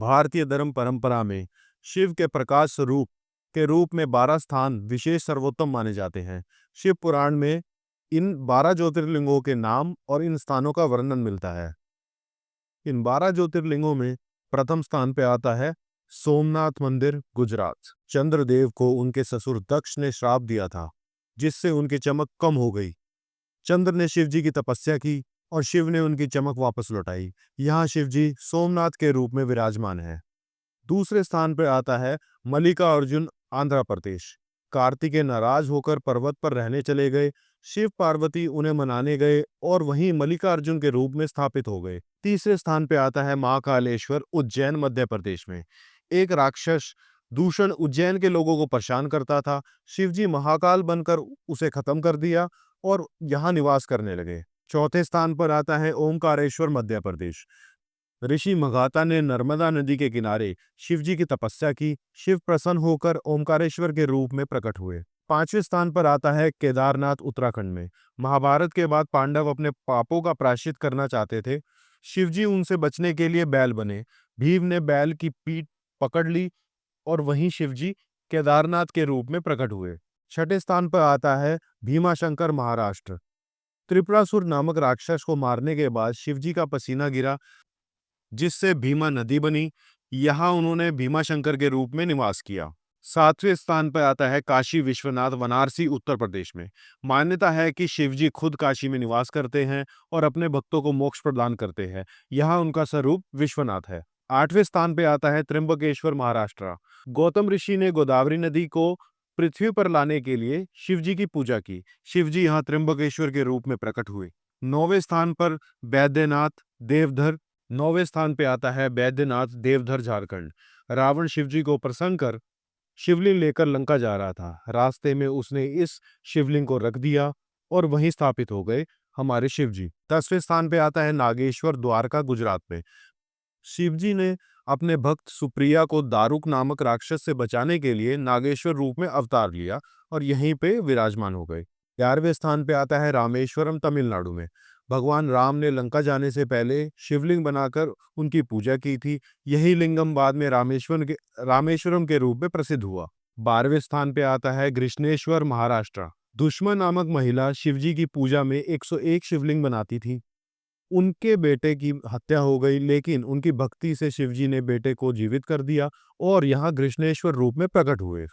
भारतीय धर्म परंपरा में शिव के प्रकाश स्वरूप के रूप में 12 स्थान विशेष सर्वोत्तम माने जाते हैं। शिव पुराण में इन 12 ज्योतिर्लिंगों के नाम और इन स्थानों का वर्णन मिलता है। इन 12 ज्योतिर्लिंगों में प्रथम स्थान पे आता है सोमनाथ मंदिर, गुजरात। चंद्रदेव को उनके ससुर दक्ष ने श्राप दिया था, जिससे उनकी चमक कम हो गई। चंद्र ने शिव जी की तपस्या की और शिव ने उनकी चमक वापस लौटाई। यहाँ शिव जी सोमनाथ के रूप में विराजमान है। दूसरे स्थान पर आता है मल्लिकार्जुन, आंध्र प्रदेश। कार्तिकेय नाराज होकर पर्वत पर रहने चले गए। शिव पार्वती उन्हें मनाने गए और वहीं मल्लिकार्जुन के रूप में स्थापित हो गए। तीसरे स्थान पे आता है महाकालेश्वर, उज्जैन, मध्य प्रदेश में। एक राक्षस दूषण उज्जैन के लोगों को परेशान करता था। शिवजी महाकाल बनकर उसे खत्म कर दिया और यहाँ निवास करने लगे। चौथे स्थान पर आता है ओमकारेश्वर, मध्य प्रदेश। ऋषि मघाता ने नर्मदा नदी के किनारे शिवजी की तपस्या की। शिव प्रसन्न होकर ओमकारेश्वर के रूप में प्रकट हुए। पांचवें स्थान पर आता है केदारनाथ, उत्तराखंड में। महाभारत के बाद पांडव अपने पापों का प्रायश्चित करना चाहते थे। शिवजी उनसे बचने के लिए बैल बने। भीम ने बैल की पीठ पकड़ ली और वहीं शिवजी केदारनाथ के रूप में प्रकट हुए। छठे स्थान पर आता है भीमाशंकर, महाराष्ट्र। त्रिपुरासुर नामक राक्षस को मारने के बाद शिवजी का पसीना गिरा, जिससे भीमा नदी बनी। यहाँ उन्होंने भीमाशंकर के रूप में निवास किया। सातवें स्थान पर आता है काशी विश्वनाथ, वाराणसी, उत्तर प्रदेश में। मान्यता है कि शिवजी खुद काशी में निवास करते हैं और अपने भक्तों को मोक्ष प्रदान करते हैं। यहाँ उनका स्वरूप विश्वनाथ है। आठवें स्थान पर आता है त्र्यंबकेश्वर, महाराष्ट्र। गौतम ऋषि ने गोदावरी नदी को पृथ्वी पर लाने के लिए शिवजी की पूजा की। शिवजी यहाँ त्र्यंबकेश्वर के रूप में प्रकट हुए। नौवें स्थान पर बैद्यनाथ, देवधर। नौवें स्थान पे आता है बैद्यनाथ, देवधर, झारखंड। रावण शिवजी को प्रसन्न कर शिवलिंग लेकर लंका जा रहा था। रास्ते में उसने इस शिवलिंग को रख दिया और वहीं स्थापित हो गए हमारे शिवजी। 10वें स्थान पे आता है नागेश्वर, द्वारका, गुजरात में। शिवजी ने अपने भक्त सुप्रिया को दारुक नामक राक्षस से बचाने के लिए नागेश्वर रूप में अवतार लिया और यहीं पे विराजमान हो गए। 11वें स्थान पे आता है रामेश्वरम, तमिलनाडु में। भगवान राम ने लंका जाने से पहले शिवलिंग बनाकर उनकी पूजा की थी। यही लिंगम बाद में रामेश्वरम के रूप में प्रसिद्ध हुआ। 12वें स्थान पे आता है कृष्णेश्वर, महाराष्ट्र। दुश्मन नामक महिला शिवजी की पूजा में 101 शिवलिंग बनाती थी। उनके बेटे की हत्या हो गई, लेकिन उनकी भक्ति से शिवजी ने बेटे को जीवित कर दिया और यहाँ कृष्णेश्वर रूप में प्रकट हुए।